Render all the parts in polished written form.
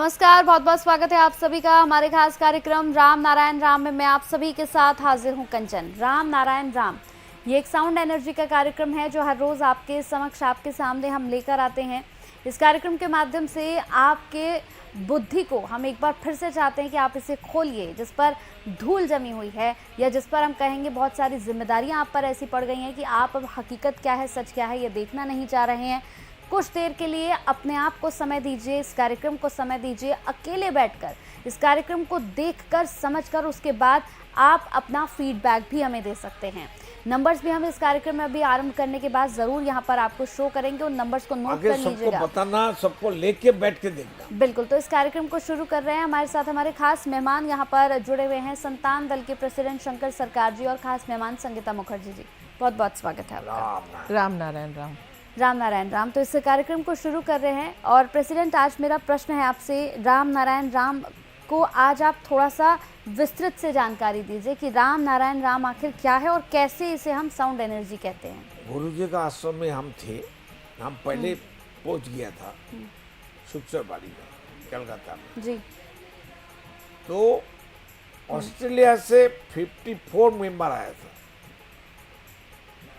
नमस्कार, बहुत बहुत स्वागत है आप सभी का हमारे खास कार्यक्रम राम नारायण राम में। मैं आप सभी के साथ हाजिर हूं कंचन। राम नारायण राम ये एक साउंड एनर्जी का कार्यक्रम है जो हर रोज़ आपके समक्ष, आपके सामने हम लेकर आते हैं। इस कार्यक्रम के माध्यम से आपके बुद्धि को हम एक बार फिर से चाहते हैं कि आप इसे खोलिए, जिस पर धूल जमी हुई है या जिस पर हम कहेंगे बहुत सारी जिम्मेदारियां आप पर ऐसी पड़ गई हैं कि आप अब हकीकत क्या है, सच क्या है, ये देखना नहीं चाह रहे हैं। कुछ देर के लिए अपने आप को समय दीजिए, इस कार्यक्रम को समय दीजिए, अकेले बैठकर इस कार्यक्रम को देखकर, समझकर उसके बाद आप अपना फीडबैक भी हमें दे सकते हैं। नंबर्स भी हम इस कार्यक्रम में अभी आरंभ करने के बाद जरूर यहाँ पर आपको शो करेंगे, उन नंबर्स को नोट कर लीजिएगा। बताना, सबको लेके बैठ के देखना। बिल्कुल, तो इस कार्यक्रम को शुरू कर रहे हैं। हमारे साथ हमारे खास मेहमान यहाँ पर जुड़े हुए हैं, संतान दल के प्रेसिडेंट शंकर सरकार जी और खास मेहमान संगीता मुखर्जी जी। बहुत बहुत स्वागत है आपका। राम नारायण राम। राम नारायण राम। तो इस कार्यक्रम को शुरू कर रहे हैं और प्रेसिडेंट, आज मेरा प्रश्न है आपसे, राम नारायण राम को आज आप थोड़ा सा विस्तृत से जानकारी दीजिए कि राम नारायण राम आखिर क्या है और कैसे इसे हम साउंड एनर्जी कहते हैं। गुरुजी का आश्रम में हम थे, हम पहले पहुंच गया था शुक्सरबाड़ी में, कलकत्ता में जी। तो ऑस्ट्रेलिया से 54 मेंबर आया था।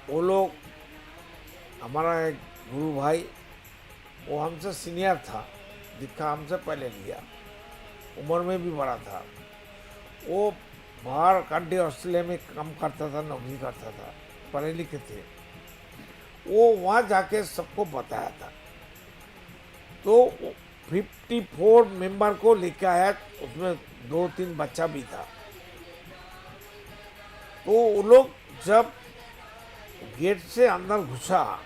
वो लोग, हमारा एक गुरु भाई, वो हमसे सीनियर था, दीक्षा हमसे पहले लिया, उम्र में भी बड़ा था। वो बाहर कंट्री ऑस्ट्रेलिया में काम करता था, नौकरी करता था, पढ़े लिखे थे। वो वहाँ जाके सबको बताया था। तो 54 मेंबर को लेके आया, उसमें 2-3 बच्चा भी था। तो वो लोग जब गेट से अंदर घुसा,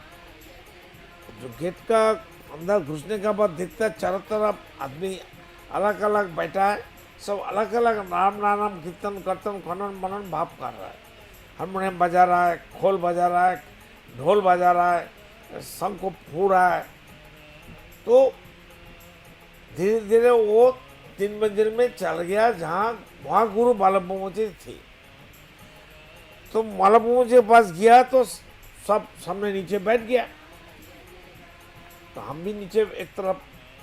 जो गेट का अंदर घुसने के बाद देखता चारों तरफ आदमी अलग अलग बैठा है, सब अलग अलग नाम नाम कीर्तन करतन खनन मनन भाव कर रहा है। हारमोनियम बजा रहा है, खोल बजा रहा है, ढोल बजा रहा है, शंख को फूड़ रहा है। तो धीरे धीरे वो 3 मंजिल में चल गया, जहाँ वहाँ गुरु बालक जी थी। तो बालक जी के पास गया तो सब सामने नीचे बैठ गया। तो हम भी नीचे एक तरफ,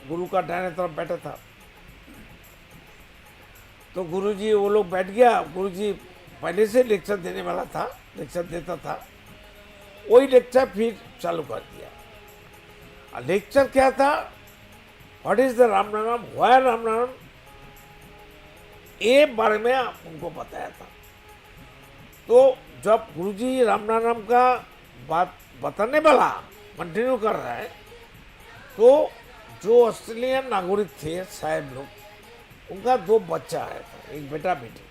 गुरु का दाहिने तरफ बैठा था। तो गुरुजी, वो लोग बैठ गया। गुरुजी पहले से लेक्चर देने वाला था, लेक्चर देता था, वही लेक्चर फिर चालू कर दिया। लेक्चर क्या था? व्हाट इज द राम नाम, व्हाई राम नाम, ये बारे में उनको बताया था। तो जब गुरुजी राम नाम का बात बताने वाला कंटिन्यू कर रहा है, तो जो ऑस्ट्रेलियन नागरिक थे साहब लोग, उनका 2 बच्चा आया था, एक बेटा बेटी।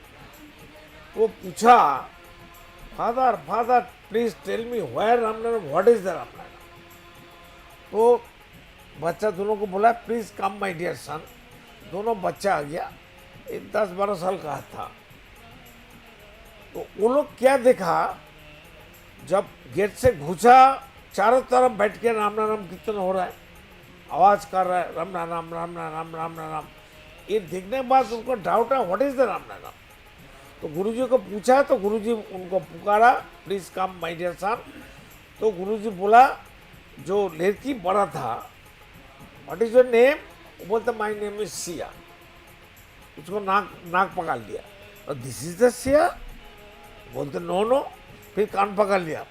वो पूछा, father father please tell me why Ram नाम, व्हाट इज द राम नाम। तो बच्चा दोनों को बोला, please come my dear son. दोनों बच्चा आ गया, एक 10-12 साल का था। तो वो लोग क्या देखा, जब गेट से घुसा, चारों तरफ बैठ के राम नाम कीर्तन हो रहा है, आवाज कर रहा है, राम नाम राम नाम राम नाम। ये देखने के बाद उनको डाउट है, व्हाट इज द राम नाम। तो गुरुजी को पूछा, तो गुरुजी उनको पुकारा, please come my dear son. तो गुरुजी बोला, जो लड़की बड़ा था, व्हाट इज योर नेम, वो बोलता माय नेम इज सिया। उसको नाक पकड़ लिया, और दिस इज द सिया, बोलते नो नो। फिर कान पकड़ लिया,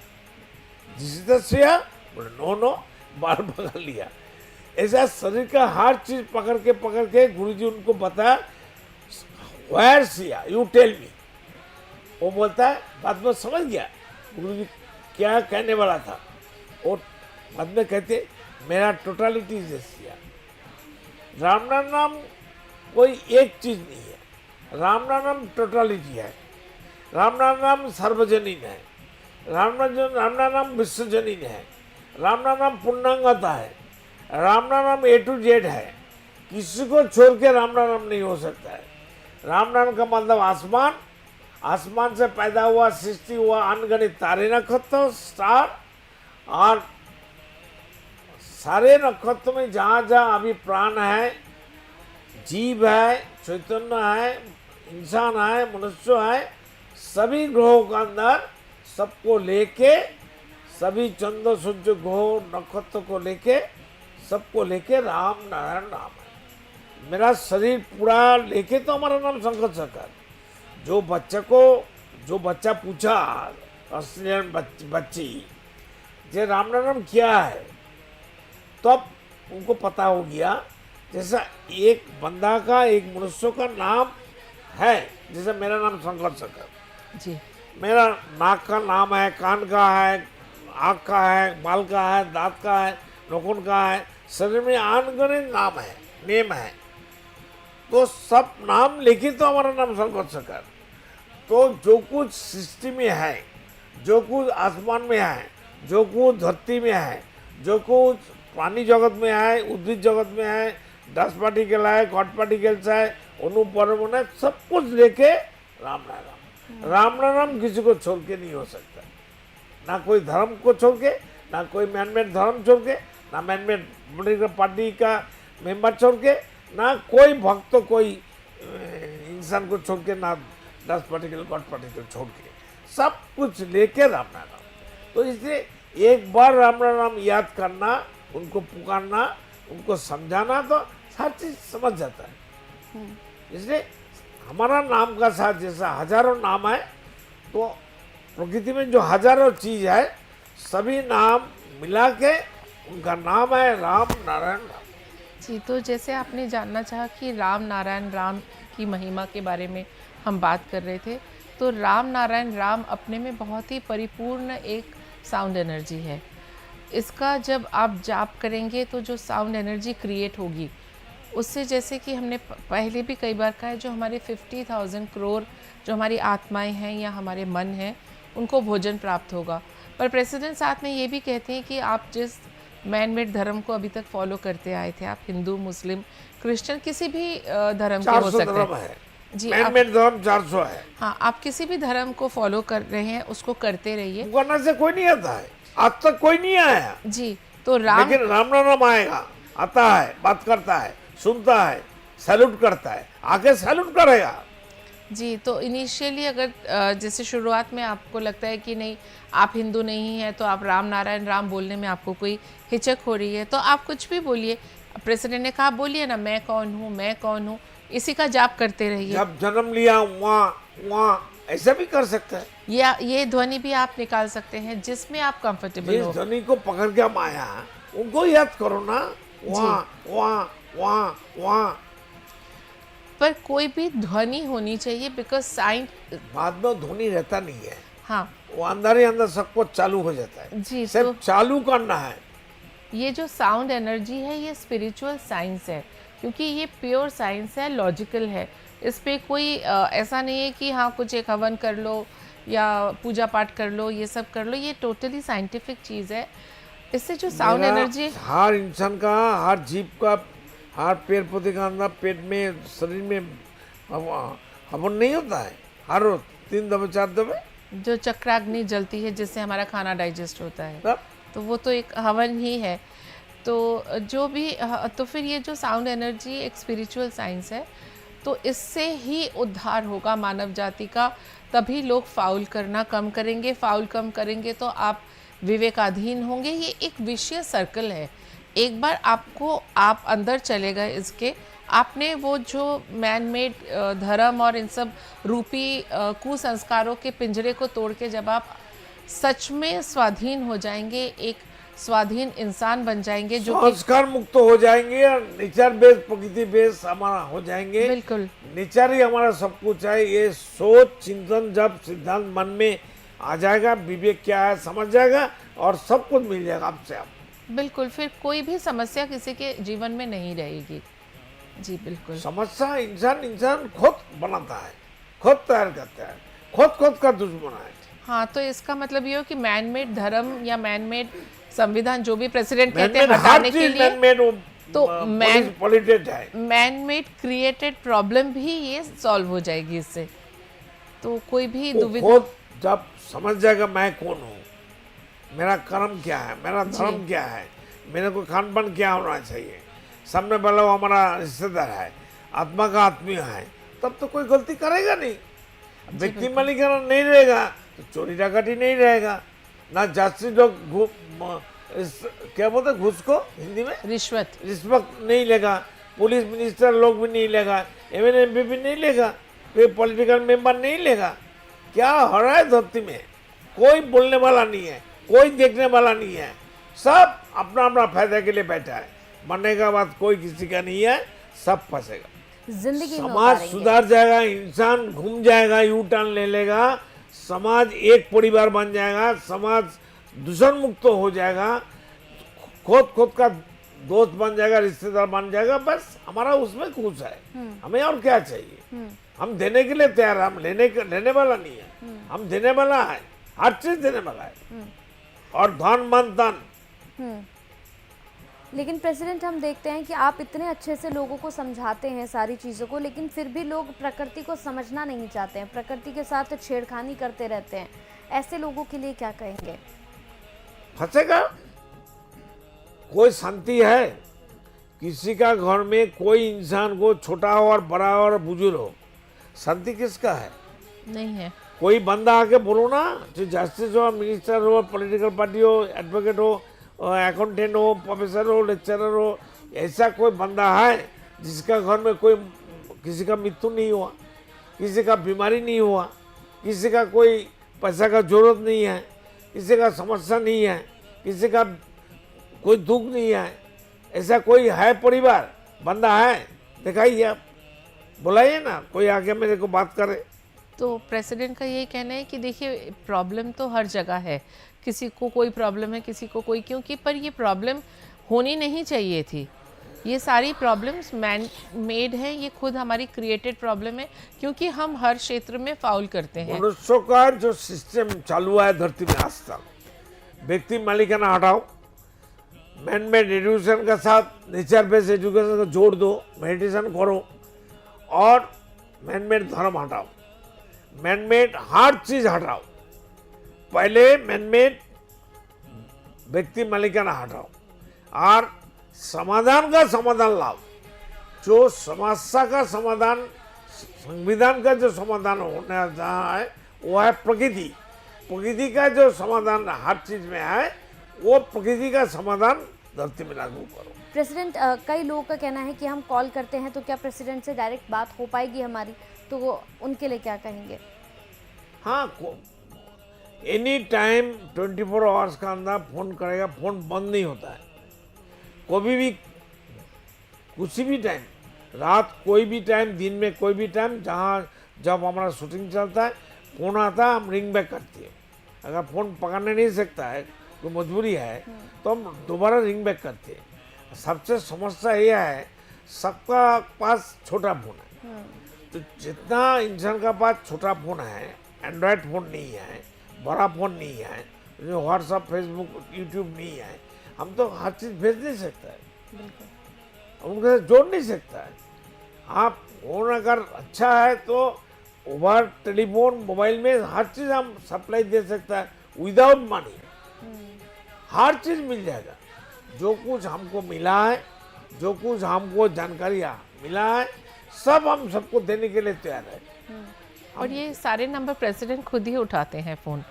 दिस इज द सिया, बोले नो नो, बाल पकड़ लिया। ऐसा शरीर का हर चीज पकड़ के गुरुजी उनको बताया, वेयर सिया, यू टेल मी। वो बोलता है, बात में समझ गया गुरुजी क्या कहने वाला था। वो बाद में कहते, मेरा टोटलिटी इज सिया। राम नाम कोई एक चीज नहीं है, राम नाम टोटलिटी है। राम नाम सार्वजनीन है, राम नाम विश्वजनीन है, राम नाम पूर्णांगता है, राम नाम A to Z है। किसी को छोड़ के राम नाम नहीं हो सकता है। राम नाम का मतलब आसमान, आसमान से पैदा हुआ, सृष्टि हुआ, अनगणित तारे नक्षत्र स्टार, और सारे नक्षत्र में जहाँ जहाँ अभी प्राण है, जीव है, चैतन्य है, इंसान है, मनुष्य है, सभी ग्रहों के अंदर सबको लेके, सभी चंद्र सूर्य ग्रह नक्षत्र को लेके, सबको लेके राम नारायण राम है। मेरा शरीर पूरा लेके तो हमारा नाम शंकर सरकार। जो बच्चा पूछा ऑस्ट्रेलियन बच्ची जे राम नाम क्या है, तब उनको पता हो गया जैसा एक बंदा का, एक मनुष्य का नाम है, जैसे मेरा नाम शंकर सरकार। जी। मेरा नाक का नाम है, कान का है, आँख का है, बाल का है, दांत का है, नाखून का है, शरीर में अनगिनत नाम है, नेम है। तो सब नाम लेके तो हमारा नाम शंकर सरकार। तो जो कुछ सृष्टि में है, जो कुछ आसमान में है, जो कुछ धरती में है, जो कुछ प्राणी जगत में है, उद्भिद जगत में है, डस्ट पार्टिकल है, गॉड पार्टिकल्स है, अणु परमाणु है, सब कुछ लेके राम नाम। राम नाम किसी को छोड़ के नहीं हो सकता, ना कोई धर्म को छोड़ के, ना कोई मैनमेड धर्म छोड़ के, ना मैनमेड पॉलिटिकल पार्टी का मेंबर छोड़ के, ना कोई भक्त कोई इंसान को छोड़ के, ना 10 पार्टिकल गॉड पार्टिकल छोड़ के, सब कुछ लेके राम नाम। तो इसलिए एक बार राम नाम याद करना, उनको पुकारना, उनको समझाना, तो हर चीज समझ जाता है। इसलिए हमारा नाम का साथ जैसा हजारों नाम है, तो प्रकृति में जो हजारों चीज है, सभी नाम मिला के उनका नाम है राम नारायण राम। जी, तो जैसे आपने जानना चाहा कि राम नारायण राम की महिमा के बारे में हम बात कर रहे थे, तो राम नारायण राम अपने में बहुत ही परिपूर्ण एक साउंड एनर्जी है। इसका जब आप जाप करेंगे तो जो साउंड एनर्जी क्रिएट होगी, उससे जैसे कि हमने पहले भी कई बार कहा है, जो हमारे 50,000 करोड़ जो हमारी आत्माएं हैं या हमारे मन हैं, उनको भोजन प्राप्त होगा। पर प्रेसिडेंट साथ में ये भी कहते हैं कि आप जिस मैन मेड धर्म को अभी तक फॉलो करते आए थे, आप हिंदू, मुस्लिम, क्रिश्चियन, किसी भी धर्म के हो सकते हैं। जी, मैन-मेड धर्म 400 है। हाँ, आप किसी भी धर्म को फॉलो कर रहे हैं, उसको करते रहिए। करने से कोई नहीं आता है, आज तक कोई नहीं आया। जी, तो राम, लेकिन राम नाम आएगा, आता है, बात करता है, सुनता है, सैल्यूट करता है, आगे सैल्यूट करेगा। जी, तो इनिशियली अगर जैसे शुरुआत में आपको लगता है कि नहीं, आप हिंदू नहीं हैं, तो आप राम नारायण राम बोलने में आपको कोई हिचक हो रही है, तो आप कुछ भी बोलिए। प्रेसिडेंट ने कहा बोलिए ना, मैं कौन हूँ, मैं कौन हूँ, इसी का जाप करते रहिए। जब जन्म लिया वहाँ ऐसा भी कर सकता है, या ये ध्वनि भी आप निकाल सकते हैं जिसमें आप कंफर्टेबल हो। जिस ध्वनि को पकड़ के हम आया, उनको याद करो ना, वहाँ। पर कोई भी ध्वनि होनी चाहिए, बिकॉज साइंस बाद में ध्वनि रहता नहीं है। हाँ, वो अंदर ही अंदर सब कुछ चालू हो जाता है। जी, सिर्फ तो चालू करना है। ये जो साउंड एनर्जी है, ये स्पिरिचुअल साइंस है, क्योंकि ये प्योर साइंस है, लॉजिकल है। इस पे कोई ऐसा नहीं है कि हाँ कुछ एक हवन कर लो या पूजा पाठ कर लो, ये सब कर लो। ये टोटली साइंटिफिक चीज़ है। इससे जो साउंड एनर्जी, हर इंसान का, हर जीव का, हर पेड़ पौधे का अंदर पेट में, शरीर में हवन नहीं होता है हर रोज 3 दफे 4 दफे, जो चक्राग्नि जलती है जिससे हमारा खाना डाइजेस्ट होता है, तब तो वो तो एक हवन ही है। तो जो भी तो फिर ये जो साउंड एनर्जी एक स्पिरिचुअल साइंस है, तो इससे ही उद्धार होगा मानव जाति का। तभी लोग फाउल करना कम करेंगे, फाउल कम करेंगे तो आप विवेकाधीन होंगे। ये एक विशेष सर्कल है। एक बार आप अंदर चले गए इसके, आपने वो जो मैन मेड धर्म और इन सब रूपी कुसंस्कारों के पिंजरे को तोड़ के जब आप सच में स्वाधीन हो जाएंगे, एक स्वाधीन इंसान बन जाएंगे, जो संस्कार मुक्त हो जाएंगे और नेचर बेस, प्रकृति बेस हमारा हो जाएंगे। बिल्कुल नेचर ही हमारा सब कुछ है। ये सोच चिंतन जब सिद्धांत मन में आ जाएगा, विवेक क्या है समझ जाएगा और सब कुछ मिल जाएगा आपसे आप। बिल्कुल, फिर कोई भी समस्या किसी के जीवन में नहीं रहेगी। जी बिल्कुल। समस्या इंसान खुद बनाता है, खुद तैयार करता है, खुद का दुश्मन है। हाँ, तो इसका मतलब ये हो कि मैन मेड धर्म या मैन मेड संविधान, जो भी प्रेसिडेंट कहते हैं हटाने के लिए, तो मैन मेड क्रिएटेड प्रॉब्लम भी ये सॉल्व हो जाएगी इससे। तो कोई भी दुविधा, खुद जब समझ जाएगा मैं कौन हूँ, मेरा कर्म क्या है, मेरा धर्म क्या है, मेरे को खान पान क्या होना चाहिए, सामने वाला वो हमारा रिश्तेदार है, आत्मा का आत्मीय है, तब तो कोई गलती करेगा नहीं। व्यक्ति मालिकाना नहीं रहेगा तो चोरी डकैती नहीं रहेगा, ना जाति लोग क्या बोलते घूस को हिंदी में रिश्वत रिश्वत नहीं लेगा, पुलिस मिनिस्टर लोग भी नहीं लेगा, एमएनएमपी भी नहीं लेगा, कोई पॉलिटिकल मेंबर नहीं लेगा। क्या हो रहा है धरती में? कोई बोलने वाला नहीं है, कोई देखने वाला नहीं है, सब अपना अपना फायदा के लिए बैठा है। मरने का बाद कोई किसी का नहीं है, सब फंसेगा। जिंदगी में समाज उतारेंगे। सुधार जाएगा, इंसान घूम जाएगा, यू टर्न ले लेगा, समाज एक परिवार बन जाएगा, समाज दूषण मुक्त हो जाएगा, खुद का दोस्त बन जाएगा, रिश्तेदार बन जाएगा। बस हमारा उसमें खुश है, हमें और क्या चाहिए? हम देने के लिए तैयार है, हम लेने वाला नहीं है, हम देने वाला है, हर चीज देने वाला है, और धन मन धन। लेकिन प्रेसिडेंट, हम देखते हैं कि आप इतने अच्छे से लोगों को समझाते हैं सारी चीज़ों को, लेकिन फिर भी लोग प्रकृति को समझना नहीं चाहते हैं, प्रकृति के साथ छेड़खानी करते रहते हैं। ऐसे लोगों के लिए क्या कहेंगे? फंसेगा। कोई शांति है? किसी का घर में कोई इंसान को छोटा हो और बड़ा हो और बुजुर्ग हो, शांति किसका है? नहीं है। कोई बंदा आके बोलो ना, जो जस्टिस हो, मिनिस्टर हो, पॉलिटिकल पार्टी हो, एडवोकेट हो, अकाउंटेंट हो, प्रोफेसर हो, लेक्चरर हो, ऐसा कोई बंदा है जिसका घर में कोई किसी का मृत्यु नहीं हुआ, किसी का बीमारी नहीं हुआ, किसी का कोई पैसा का जरूरत नहीं है, किसी का समस्या नहीं है, किसी का कोई दुख नहीं है? ऐसा कोई है परिवार, बंदा है? दिखाइए आप, बुलाइए ना, कोई आके मेरे को बात करे। तो प्रेसिडेंट का यही कहना है कि देखिए, प्रॉब्लम तो हर जगह है, किसी को कोई प्रॉब्लम है, किसी को कोई, क्योंकि पर ये प्रॉब्लम होनी नहीं चाहिए थी। ये सारी प्रॉब्लम्स मैन मेड हैं, ये खुद हमारी क्रिएटेड प्रॉब्लम है, क्योंकि हम हर क्षेत्र में फाउल करते हैं। मनुष्यों का जो सिस्टम चालू हुआ है धरती में आज तक, व्यक्ति मालिकाना हटाओ, मैन मेड एजुकेशन के साथ नेचर बेस्ड एजुकेशन को जोड़ दो, मेडिटेशन करो, और मैन मेड धर्म हटाओ, मैन मेड हर चीज हटाओ। पहले मैन मेड व्यक्ति मालिकाना हटाओ और समाधान का समाधान लाओ। जो समस्या का समाधान, संविधान का जो समाधान होने जहाँ है वो है प्रकृति। प्रकृति का जो समाधान हर चीज में है, वो प्रकृति का समाधान धरती में लागू करो। प्रेसिडेंट, कई लोगों का कहना है कि हम कॉल करते हैं तो क्या प्रेसिडेंट से डायरेक्ट बात हो पाएगी हमारी, तो वो उनके लिए क्या कहेंगे? हाँ, एनी टाइम 24 आवर्स का अंदर फोन करेगा, फोन बंद नहीं होता है। कभी भी, किसी भी टाइम, रात कोई भी टाइम, दिन में कोई भी टाइम, जहाँ जब हमारा शूटिंग चलता है फोन आता है, हम रिंग बैक करते हैं। अगर फोन पकड़ने नहीं सकता है, तो मजबूरी है, तो हम दोबारा रिंग बैक करते हैं। सबसे समस्या यह है, सबका पास छोटा फोन है, तो जितना इंसान का पास छोटा फोन है, एंड्रॉयड फोन नहीं है, बड़ा फोन नहीं है, व्हाट्सअप, फेसबुक, यूट्यूब नहीं है, हम तो हर चीज़ भेज नहीं सकता है, उनके साथ जोड़ नहीं सकता है। आप फोन अगर अच्छा है तो ओवर टेलीफोन, मोबाइल में हर चीज़ हम सप्लाई दे सकता है विदाउट मनी, हर चीज़ मिल जाएगा। जो कुछ हमको मिला है, जो कुछ हमको जानकारियाँ मिला है, सब हम सबको देने के लिए तैयार है। और ये सारे नंबर प्रेसिडेंट खुद ही उठाते हैं फ़ोन,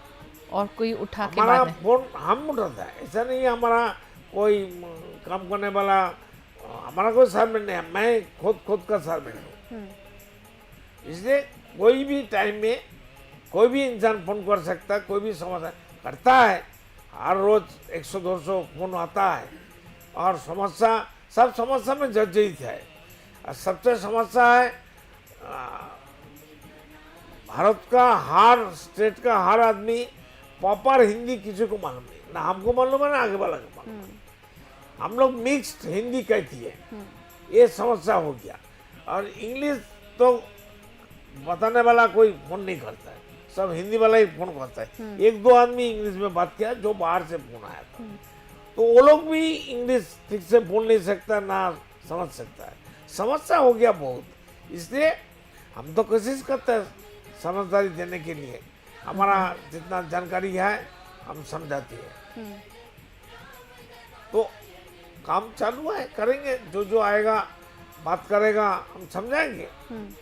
और कोई उठा के हमारा बाद नहीं। फोन हम उठाता है, ऐसा नहीं है हमारा कोई काम करने वाला, हमारा कोई सर्वेंट नहीं है, मैं खुद का सर्वेंट हूँ। इसलिए कोई भी टाइम में कोई भी इंसान फोन कर सकता है, कोई भी समस्या करता है। हर रोज 100-200 फोन आता है, और समस्या, सब समस्या में जर्जरित है। और सबसे समस्या है, भारत का हर स्टेट का हर आदमी प्रॉपर हिंदी किसी को मालूम नहीं, ना हमको मालूम है ना आगे वाला को मालूम है। हम लोग मिक्स्ड हिंदी कहती है, ये समस्या हो गया। और इंग्लिश तो बताने वाला कोई फोन नहीं करता है, सब हिंदी वाला ही फोन करता है। 1-2 आदमी इंग्लिश में बात किया जो बाहर से फोन आया था, तो वो लोग भी इंग्लिश ठीक से बोल नहीं सकता, ना समझ सकता है। समस्या हो गया बहुत, इसलिए हम तो कोशिश करते हैं समझदारी देने के लिए, हमारा जितना जानकारी है हम समझाते हैं। तो काम चालू है, करेंगे, जो जो आएगा बात करेगा हम समझाएंगे।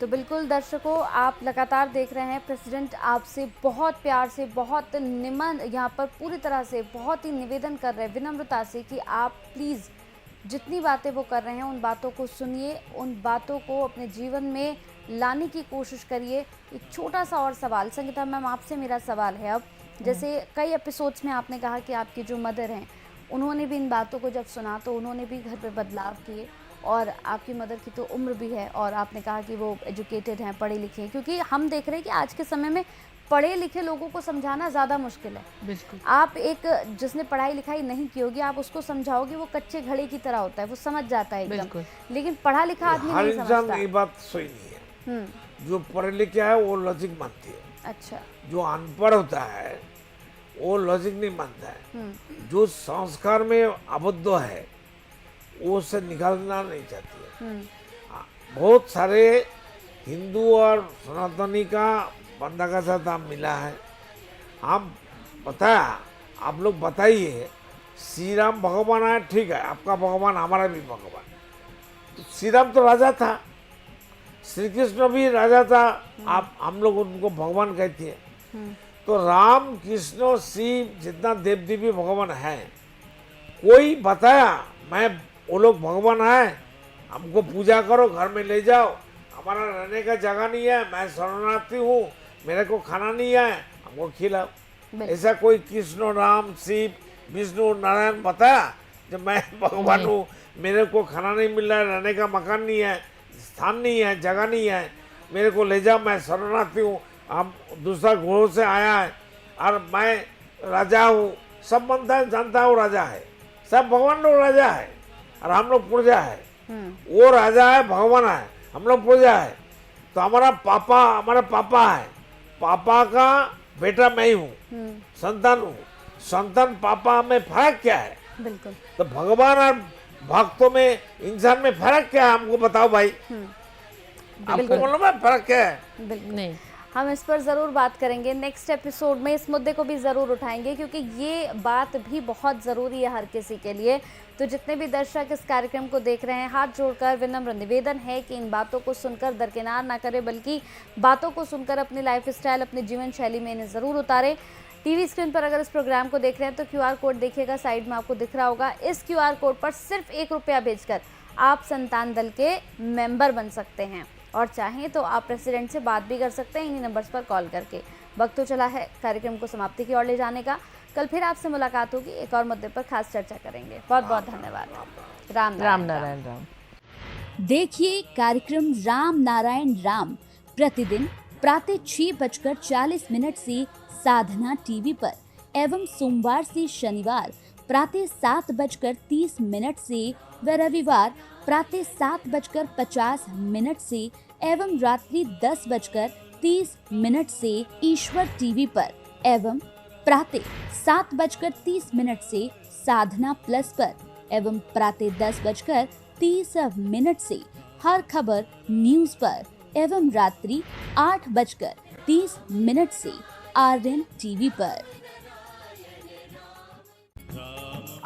तो बिल्कुल दर्शकों, आप लगातार देख रहे हैं प्रेसिडेंट आपसे बहुत प्यार से, बहुत निमन यहाँ पर पूरी तरह से बहुत ही निवेदन कर रहे हैं, विनम्रता से, कि आप प्लीज़ जितनी बातें वो कर रहे हैं उन बातों को सुनिए, उन बातों को अपने जीवन में लाने की कोशिश करिए। एक छोटा सा और सवाल संगीता मैम आपसे मेरा सवाल है अब, जैसे कई एपिसोड्स में आपने कहा कि आपकी जो मदर हैं उन्होंने भी इन बातों को जब सुना तो उन्होंने भी घर पे बदलाव किए, और आपकी मदर की तो उम्र भी है और आपने कहा कि वो एजुकेटेड हैं, पढ़े लिखे हैं, क्योंकि हम देख रहे हैं कि आज के समय में पढ़े लिखे लोगों को समझाना ज़्यादा मुश्किल है। बिल्कुल। आप एक जिसने पढ़ाई लिखाई नहीं की होगी आप उसको समझाओगे वो कच्चे घड़े की तरह होता है, वो समझ जाता है एकदम, बिल्कुल। लेकिन पढ़ा लिखा आदमी हर नहीं इंसान समझता। ये बात सही नहीं है। जो पढ़े लिखे है वो लॉजिक मानती है, अच्छा। जो अनपढ़ होता है वो लॉजिक नहीं मानता है। जो संस्कार में आबद्ध है वो उसे निकालना नहीं चाहती है। बहुत सारे हिंदू और सनातनी का बंदा का साथ हम मिला है। हम बताया, आप लोग बताइए, श्री राम भगवान है, ठीक है, आपका भगवान हमारा भी भगवान। तो श्री राम तो राजा था, श्री कृष्ण भी राजा था, आप हम लोग उनको भगवान कहते हैं। तो राम कृष्ण शिव जितना देव देवी भगवान है, कोई बताया मैं वो लोग भगवान है, हमको पूजा करो, घर में ले जाओ, हमारा रहने का जगह नहीं है, मैं शरणार्थी हूँ, मेरे को खाना नहीं है, हमको खिलाओ। ऐसा कोई कृष्ण राम शिव विष्णु नारायण बताया जब मैं भगवान हूँ, मेरे को खाना नहीं मिल रहा है, रहने का मकान नहीं है, स्थान नहीं है, जगह नहीं है, मेरे को ले जाओ, मैं शरणार्थी हूँ, हम दूसरा ग्रह से आया है और मैं राजा हूँ। सब बनता है जानता है वो राजा है, सब भगवान लोग राजा है और हम लोग प्रजा है। वो राजा है, भगवान है, हम लोग प्रजा है। तो हमारा पापा है, पापा का बेटा मैं ही हूँ, संतान हूँ। संतान पापा में फर्क क्या है? बिल्कुल। तो भगवान और भक्तों में, इंसान में फर्क क्या है? हमको बताओ भाई, आपको मालूम है फर्क क्या है? बिल्कुल नहीं। हम इस पर ज़रूर बात करेंगे, नेक्स्ट एपिसोड में इस मुद्दे को भी ज़रूर उठाएंगे, क्योंकि ये बात भी बहुत ज़रूरी है हर किसी के लिए। तो जितने भी दर्शक इस कार्यक्रम को देख रहे हैं, हाथ जोड़कर विनम्र निवेदन है कि इन बातों को सुनकर दरकिनार ना करें, बल्कि बातों को सुनकर अपनी लाइफ स्टाइल, अपनी जीवन शैली में इन्हें ज़रूर उतारें। टीवी स्क्रीन पर अगर इस प्रोग्राम को देख रहे हैं तो QR कोड देखिएगा, साइड में आपको दिख रहा होगा। इस QR कोड पर सिर्फ ₹1 भेजकर आप संतान दल के मेंबर बन सकते हैं, और चाहें तो आप प्रेसिडेंट से बात भी कर सकते हैं इन्हीं नंबर्स पर कॉल करके। वक्त तो चला है कार्यक्रम को समाप्ति की ओर ले जाने का। कल फिर आपसे मुलाकात होगी, एक और मुद्दे पर खास चर्चा करेंगे। बहुत बहुत धन्यवाद। राम नारायण राम। देखिए कार्यक्रम राम नारायण राम प्रतिदिन प्रातः 6:40 से साधना टीवी पर, एवं सोमवार से शनिवार प्रातः 7:30 से व रविवार प्रातः 7:50 से एवं रात्रि 10:30 से ईश्वर टीवी पर, एवं प्रातः 7:30 से साधना प्लस पर, एवं प्रातः 10:30 से हर खबर न्यूज पर, एवं रात्रि 8:30 से RN टीवी पर।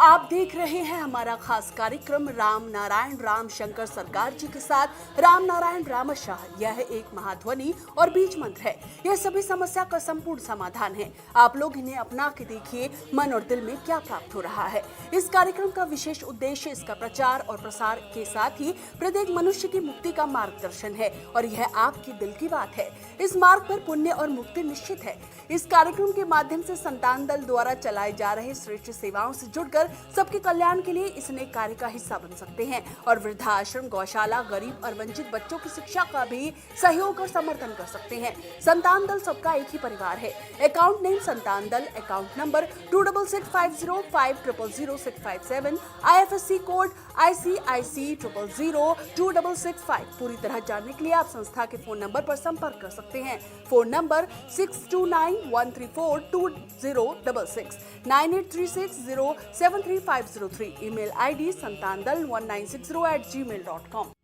आप देख रहे हैं हमारा खास कार्यक्रम राम नारायण राम शंकर सरकार जी के साथ राम नारायण रामशाह। यह एक महाध्वनि और बीज मंत्र है। यह सभी समस्या का संपूर्ण समाधान है। आप लोग इन्हें अपना के देखिए, मन और दिल में क्या प्राप्त हो रहा है। इस कार्यक्रम का विशेष उद्देश्य इसका प्रचार और प्रसार के साथ ही प्रत्येक मनुष्य की मुक्ति का मार्गदर्शन है, और यह आपके दिल की बात है। इस मार्ग पर पुण्य और मुक्ति निश्चित है। इस कार्यक्रम के माध्यम से संतान दल द्वारा चलाए जा रहे श्रेष्ठ सेवाओं से जुड़कर सबके कल्याण के लिए इस नेक कार्य का हिस्सा बन सकते हैं, और वृद्धाश्रम, गौशाला, गरीब और वंचित बच्चों की शिक्षा का भी सहयोग और समर्थन कर सकते हैं। संतान दल सबका एक ही परिवार है। अकाउंट नेम संतान दल, account number 266505000657, IFSC code ICIC 000265। पूरी तरह जानने के लिए आप संस्था के फोन नंबर पर संपर्क कर सकते हैं। Phone number 6291342066, 9836073503। Email ID santandal1960@gmail.com।